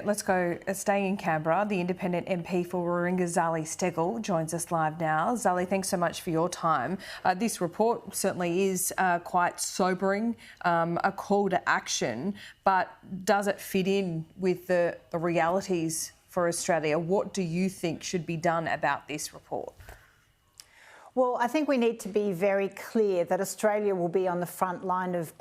Let's go stay in Canberra. The independent MP for Warringah Zali Steggall joins us live now. Zali, thanks so much for your time. This report certainly is quite sobering, a call to action, but does it fit in with the realities for Australia? What do you think should be done about this report? Well, I think we need to be very clear that Australia will be on the front line of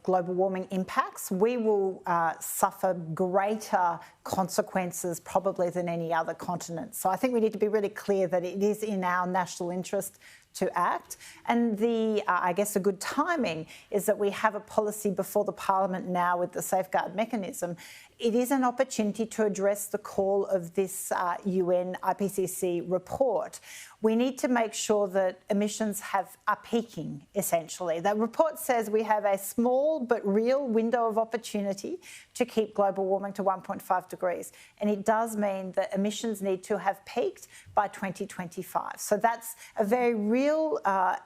global warming impacts. We will suffer greater consequences probably than any other continent. So I think we need to be really clear that it is in our national interest to act. And I guess the good timing is that we have a policy before the Parliament now with the safeguard mechanism. It is an opportunity to address the call of this UN IPCC report. We need to make sure that emissions are peaking, essentially. The report says we have a small but real window of opportunity to keep global warming to 1.5 degrees. And it does mean that emissions need to have peaked by 2025. So that's a very real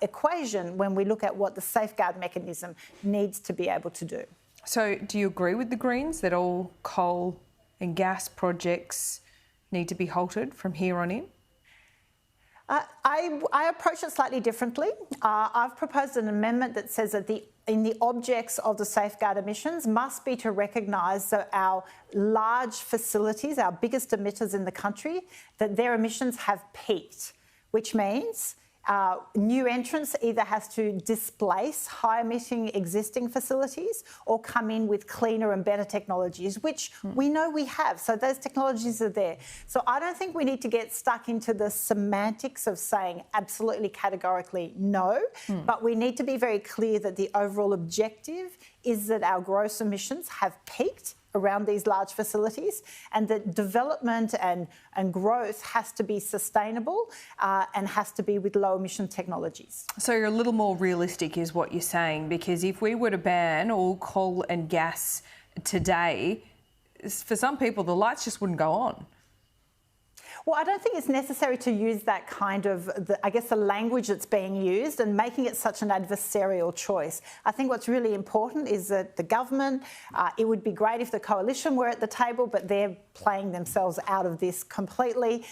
equation when we look at what the safeguard mechanism needs to be able to do. So do you agree with the Greens that all coal and gas projects need to be halted from here on in? I approach it slightly differently. I've proposed an amendment that says that in the objects of the safeguard emissions must be to recognise that our large facilities, our biggest emitters in the country, that their emissions have peaked, which means new entrants either has to displace high-emitting existing facilities or come in with cleaner and better technologies, which we know we have. So those technologies are there. So I don't think we need to get stuck into the semantics of saying absolutely categorically no, but we need to be very clear that the overall objective is that our gross emissions have peaked around these large facilities, and that development and growth has to be sustainable and has to be with low emission technologies. So you're a little more realistic is what you're saying, because if we were to ban all coal and gas today, for some people the lights just wouldn't go on. Well, I don't think it's necessary to use that kind of, the language that's being used and making it such an adversarial choice. I think what's really important is that the government, it would be great if the coalition were at the table, but they're playing themselves out of this completely.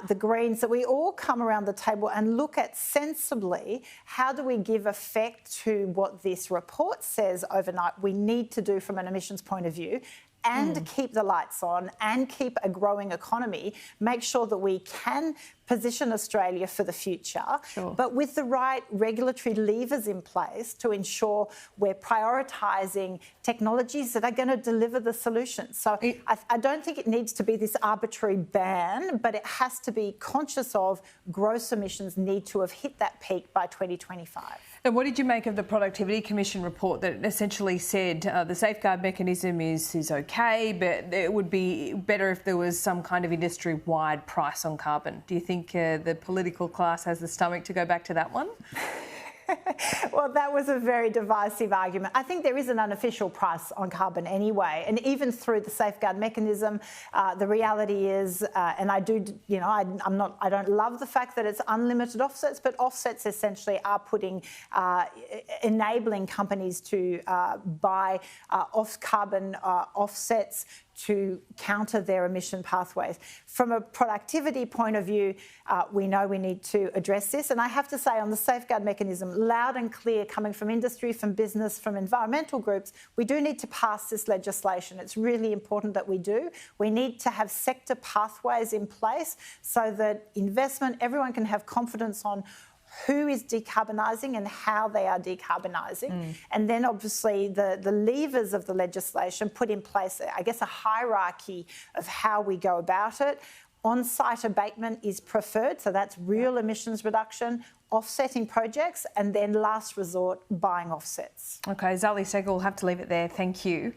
The Greens, that we all come around the table and look at sensibly how do we give effect to what this report says overnight we need to do from an emissions point of view, and keep the lights on and keep a growing economy, make sure that we can position Australia for the future, but with the right regulatory levers in place to ensure we're prioritising technologies that are going to deliver the solution. So I don't think it needs to be this arbitrary ban, but it has to be conscious of gross emissions need to have hit that peak by 2025. And what did you make of the Productivity Commission report that essentially said the safeguard mechanism is okay, but it would be better if there was some kind of industry-wide price on carbon? Do you think the political class has the stomach to go back to that one? Well, that was a very divisive argument. I think there is an unofficial price on carbon anyway, and even through the safeguard mechanism, the reality is, and I don't love the fact that it's unlimited offsets, but offsets essentially are enabling companies to buy carbon offsets to counter their emission pathways. From a productivity point of view, we know we need to address this. And I have to say, on the safeguard mechanism, loud and clear, coming from industry, from business, from environmental groups, we do need to pass this legislation. It's really important that we do. We need to have sector pathways in place so that investment, everyone can have confidence on who is decarbonising and how they are decarbonising. And then obviously the levers of the legislation put in place, I guess, a hierarchy of how we go about it. On-site abatement is preferred, so that's real emissions reduction, offsetting projects, and then last resort, buying offsets. Okay, Zali Steggall, we'll have to leave it there. Thank you.